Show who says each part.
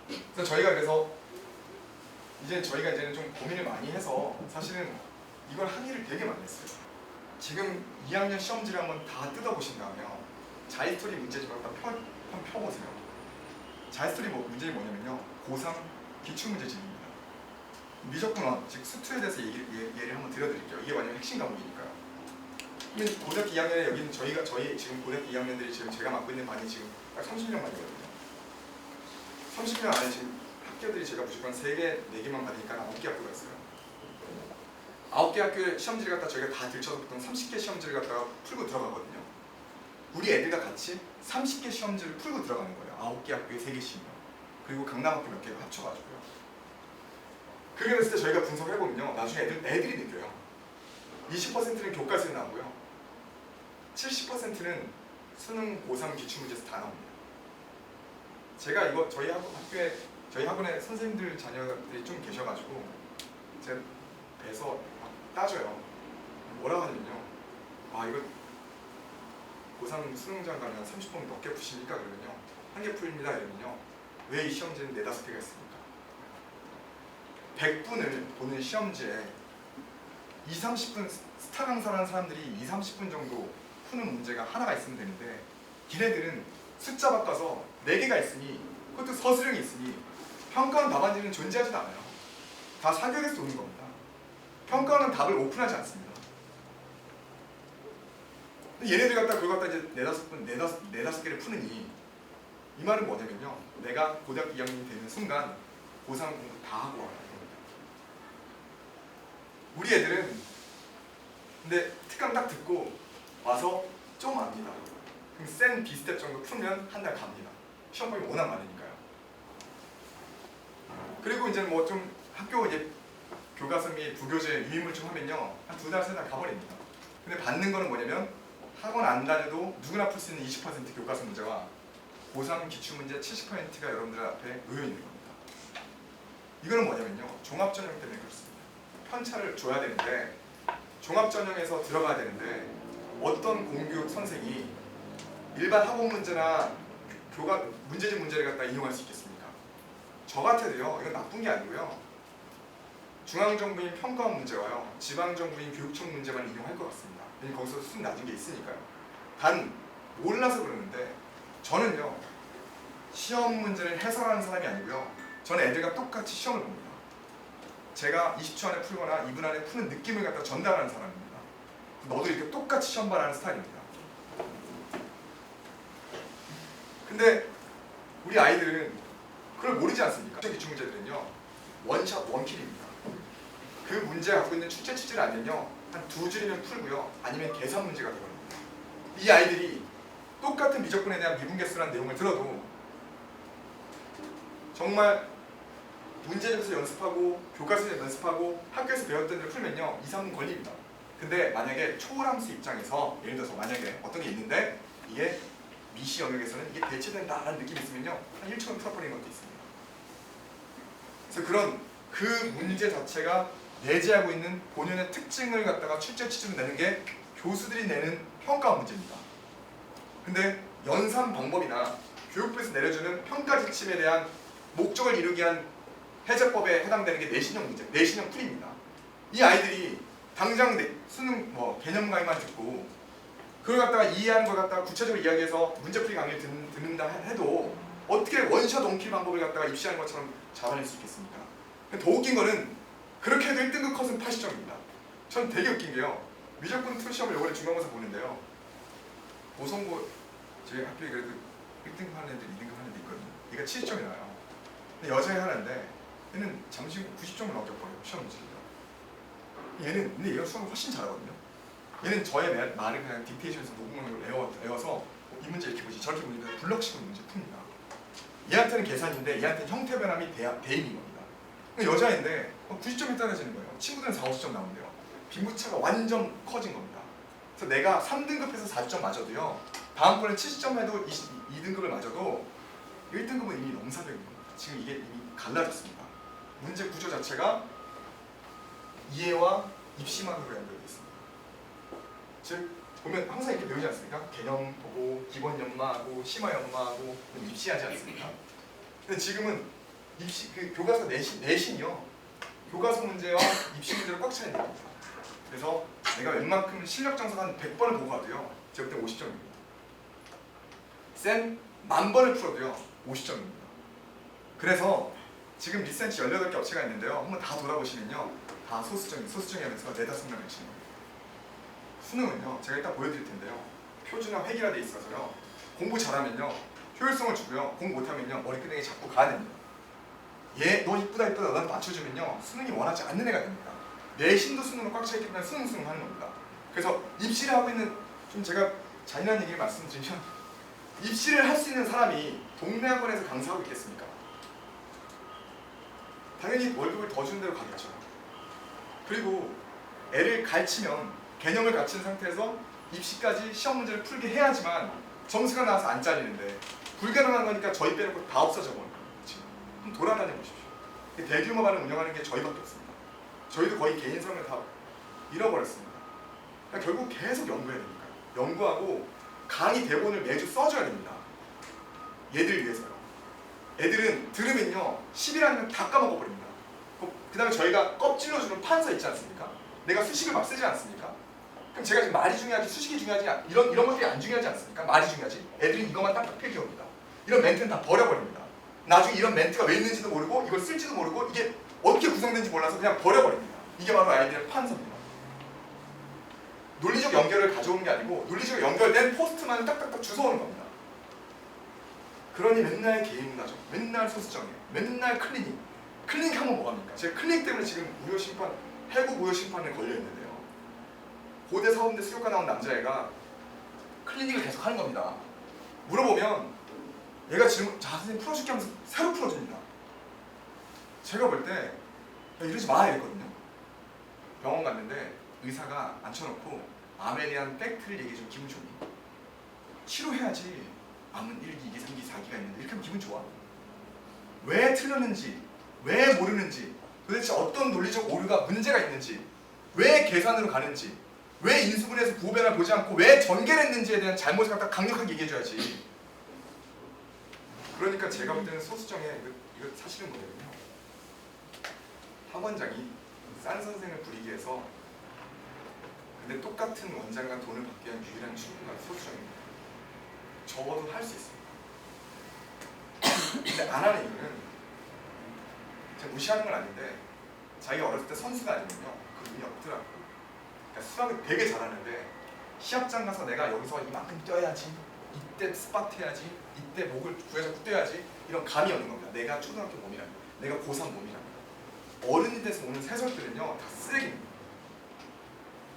Speaker 1: 그래서 저희가 그래서 이제는 좀 고민을 많이 해서 사실은 이걸 항의를 되게 많이 했어요. 지금 2학년 시험지를 한번 다 뜯어보신다면 자이스토리 문제집 한번 펴보세요. 자이스토리 문제는 뭐냐면요, 고3 기출문제집입니다. 미적분원, 즉 수투에 대해서 예를 한번 들려드릴게요. 이게 완전 핵심 과목이니까요. 고등학교 2학년에 여기는 저희 지금 고등학교 2학년들이 지금 제가 맡고 있는 반이 지금 딱 30년 만이거든요. 30년 안에 지금 학교들이 제가 무조건 3개, 4개만 받으니까 9개 학교가 있어요. 9개 학교의 시험지를 갖다 저희가 다 들춰서 보통 30개 시험지를 갖다가 풀고 들어가거든요. 우리 애들과 같이 30개 시험지를 풀고 들어가는 거예요. 9개 학교에 3개씩이요. 그리고 강남학교 몇 개가 합쳐가지고요. 그렇게 됐을 때 저희가 분석을 해보면요, 나중에 애들이 느껴요. 20%는 교과서에 나오고요, 70%는 수능 고3 기출문제에서 다 나옵니다. 제가 이거 저희 학원에 선생님들 자녀들이 좀 계셔가지고 제가 뵈서 막 따져요. 뭐라고 하냐면요, 이거 고3 수능장 가면 30분 넘게 푸십니까? 그러면요, 1개 풀립니다. 이러면요, 왜 이 시험지는 4-5개가 있습니까? 100분을 보는 시험지에 20-30분 스타 강사라는 사람들이 20-30분 정도 푸는 문제가 하나가 있으면 되는데, 걔네들은 숫자 바꿔서 4개가 있으니, 그것도 서술형이 있으니 평가원 답안지는 존재하지도 않아요. 다 사교육에서 오는 겁니다. 평가원은 답을 오픈하지 않습니다. 얘네들 갖다 그걸 갖다 이제 4-5개를 푸느니, 이 말은 뭐냐면요, 내가 고등학교 2학년이 되는 순간 고3 공부 다 하고 와요. 우리 애들은 근데 특강 딱 듣고 와서 좀 압니다. 그럼 센 B스텝 정도 풀면 한 달 갑니다. 시험범위 워낙 많으니까요. 그리고 이제 뭐 좀 학교 이제 교과서 및 부교재 유인물 좀 하면요, 한 2달, 3달 가버립니다. 근데 받는 거는 뭐냐면, 학원 안 다녀도 누구나 풀 수 있는 20% 교과서 문제와 고3 기출문제 70%가 여러분들 앞에 놓여 있는 겁니다. 이거는 뭐냐면요, 종합전형 때문에 그렇습니다. 편차를 줘야 되는데, 종합전형에서 들어가야 되는데, 어떤 공교육 선생이 일반 학원 문제나 문제집 문제를 갖다 인용할 수 있겠습니까? 저 같아도요, 이건 나쁜 게 아니고요, 중앙정부인 평가원 문제와요, 지방정부인 교육청 문제만 인용할 것 같습니다. 왜냐면 거기서 수준 낮은 게 있으니까요. 단 몰라서 그러는데, 저는요, 시험 문제를 해설하는 사람이 아니고요, 저는 애들과 똑같이 시험을 봅니다. 제가 20초 안에 풀거나 2분 안에 푸는 느낌을 갖다 전달하는 사람입니다. 너도 이렇게 똑같이 시험 봐라는 스타일입니다. 근데 우리 아이들은 그걸 모르지 않습니까? 기출문제들은요, 원샷 원킬입니다. 그 문제 갖고 있는 출제 취지를 알면요, 한 2줄이면 풀고요, 아니면 계산 문제가 되거든요. 이 아이들이 똑같은 미적분에 대한 미분계수라는 내용을 들어도 정말 문제집에서 연습하고 교과서에서 연습하고 학교에서 배웠던 대로 풀면요, 2-3분 걸립니다. 근데 만약에 초월함수 입장에서, 예를 들어서 만약에 어떤 게 있는데 이게 미시 영역에서는 이게 대체된다라는 느낌이 있으면요, 한 1초면 풀어버리는 것도 있습니다. 그래서 그런 그 문제 자체가 내재하고 있는 본연의 특징을 갖다가 출제 취지로 내는 게 교수들이 내는 평가 문제입니다. 근데 연산 방법이나 교육부에서 내려주는 평가 지침에 대한 목적을 이루기 위한 해제법에 해당되는 게 내신형 문제, 내신형 풀이입니다. 이 아이들이 당장 수능 개념 강의만 듣고 그걸 갖다가 이해하는 걸 갖다가 구체적으로 이야기해서 문제풀이 강의를 듣는다 해도 어떻게 원샷 원킬 방법을 갖다가 입시하는 것처럼 잡아낼 수 있겠습니까? 더 웃긴 거는, 그렇게 해도 1등급 컷은 80점입니다. 전 되게 웃긴 게요, 미적분 풀 시험을 이번에 중간고사 보는데요, 고성고 저희 학교에 그래도 1등급 하는 애들, 2등급 하는 애들 있거든요. 얘가 70점이 나요. 근데 여자애 하나인데 얘는 잠시 후 90점을 넘겨버려요, 시험 문제를요. 근데 얘가 수학을 훨씬 잘하거든요. 얘는 저의 말을 그냥 딕테이션에서 녹음을 외워서 이 문제 이렇게 보지, 저렇게 보니까 블럭식으로 문제 풉니다. 얘한테는 계산인데 얘한테는 형태 변함이 대입인 겁니다. 여자인데 90점이 떨어지는 거예요. 친구들은 4-50점 나오는데요. 빈부차가 완전 커진 겁니다. 그래서 내가 3등급에서 40점 맞아도요, 다음번에 70점 해도 2등급을 맞아도 1등급은 이미 넘사벽인 겁니다. 지금 이게 이미 갈라졌습니다. 문제 구조 자체가 이해와 입시만으로 연결되어 있습니다. 즉 보면 항상 이렇게 배우지 않습니까? 개념 보고 기본 연마하고 심화 연마하고 입시하지 않습니까? 근데 지금은 입시 그 교과서 내신이요. 교과서 문제와 입시 문제로 꽉 차 있는 겁니다. 그래서 내가 웬만큼 실력 정석 한 100번을 보고 가도요. 제가 그때 50점입니다. 쌤 10,000번을 풀어도요. 50점입니다. 그래서 지금 리센치 18개 업체가 있는데요. 한번 다 돌아보시면요. 다 소수점이 하면서 4-5명 내치는 겁니다. 수능은요. 제가 이따 보여드릴 텐데요. 표준화 획일화돼 있어서요. 공부 잘하면요. 효율성을 주고요. 공부 못하면요. 머리끄댕이 잡고 가야 됩니다. 얘 너 이쁘다 너한테 맞춰주면요. 수능이 원하지 않는 애가 됩니다. 내신도 수능으로 꽉 차있기 때문에 수능 하는 겁니다. 그래서 입시를 하고 있는 좀 제가 잔인한 얘기를 말씀드리면 입시를 할 수 있는 사람이 동네 학원에서 강사하고 있겠습니까? 당연히 월급을 더 주는 대로 가겠죠. 그리고 애를 가르치면 개념을 갖춘 상태에서 입시까지 시험 문제를 풀게 해야지만 점수가 나와서 안 잘리는데 불가능한 거니까 저희 빼놓고 다 없어져 버린 거예요. 한번 돌아다녀 보십시오. 대규모 반을 운영하는 게 저희밖에 없습니다. 저희도 거의 개인 삶을 다 잃어버렸습니다. 그러니까 결국 계속 연구해야 되니까 연구하고 강의 대본을 매주 써줘야 됩니다. 얘들 위해서요. 애들은 들으면요 10일 아니면 다 까먹어버립니다. 그 다음에 저희가 껍질로 주는 판서 있지 않습니까? 내가 수식을 막 쓰지 않습니까? 그럼 제가 지금 말이 중요하지 수식이 중요하지 이런 것들이 안 중요하지 않습니까? 말이 중요하지. 애들이 이것만 딱딱 필기합니다. 이런 멘트는 다 버려버립니다. 나중에 이런 멘트가 왜 있는지도 모르고 이걸 쓸지도 모르고 이게 어떻게 구성된지 몰라서 그냥 버려버립니다. 이게 바로 아이들의 판서입니다. 논리적 연결을 가져오는 게 아니고 논리적 연결된 포스트만을 딱딱딱 주워오는 겁니다. 그러니 맨날 개인 문화죠. 맨날 소수정이에요. 맨날 클리닉. 클리닉 하면 뭐합니까? 제가 클리닉 때문에 지금 무효심판, 해고 무효심판에 걸려있는데요. 고대 사범대 수교과 나온 남자애가 클리닉을 계속 하는 겁니다. 물어보면 얘가 질문, 자 선생님 풀어줄게 하면서 새로 풀어줍니다. 제가 볼 때 야, 이러지 마 이랬거든요. 병원 갔는데 의사가 앉혀놓고 암에 대한 팩트를 얘기해주면 기분 좋니? 치료해야지. 암은 1기, 2기, 3기, 4기가 있는데 이렇게 하면 기분 좋아? 왜 틀렸는지, 왜 모르는지, 도대체 어떤 논리적 오류가 문제가 있는지, 왜 계산으로 가는지, 왜 인수분해에서 부호변화를 보지 않고 왜 전개를 했는지에 대한 잘못을 갖다 강력하게 얘기해줘야지. 그러니까 제가 볼 때는 소수정에 이거 사실은 뭐냐면요. 학원장이 싼 선생을 부리기 위해서 근데 똑같은 원장과 돈을 받기 위한 유일한 출구가 소수정입니다. 적어도 할 수 있습니다. 근데 안 하는 이유는 제가 무시하는 건 아닌데 자기가 어렸을 때 선수가 아니면요 그 운이 없더라고요. 그러니까 수학을 되게 잘하는데 시합장 가서 내가 여기서 이만큼 뛰어야지, 이때 스파트 해야지, 이때 목을 구해서 뛰어야지 이런 감이 없는 겁니다. 내가 초등학교 몸이랍니다. 내가 고3 몸이랍니다. 어른이 돼서 오는 새설들은요 다 쓰레기입니다.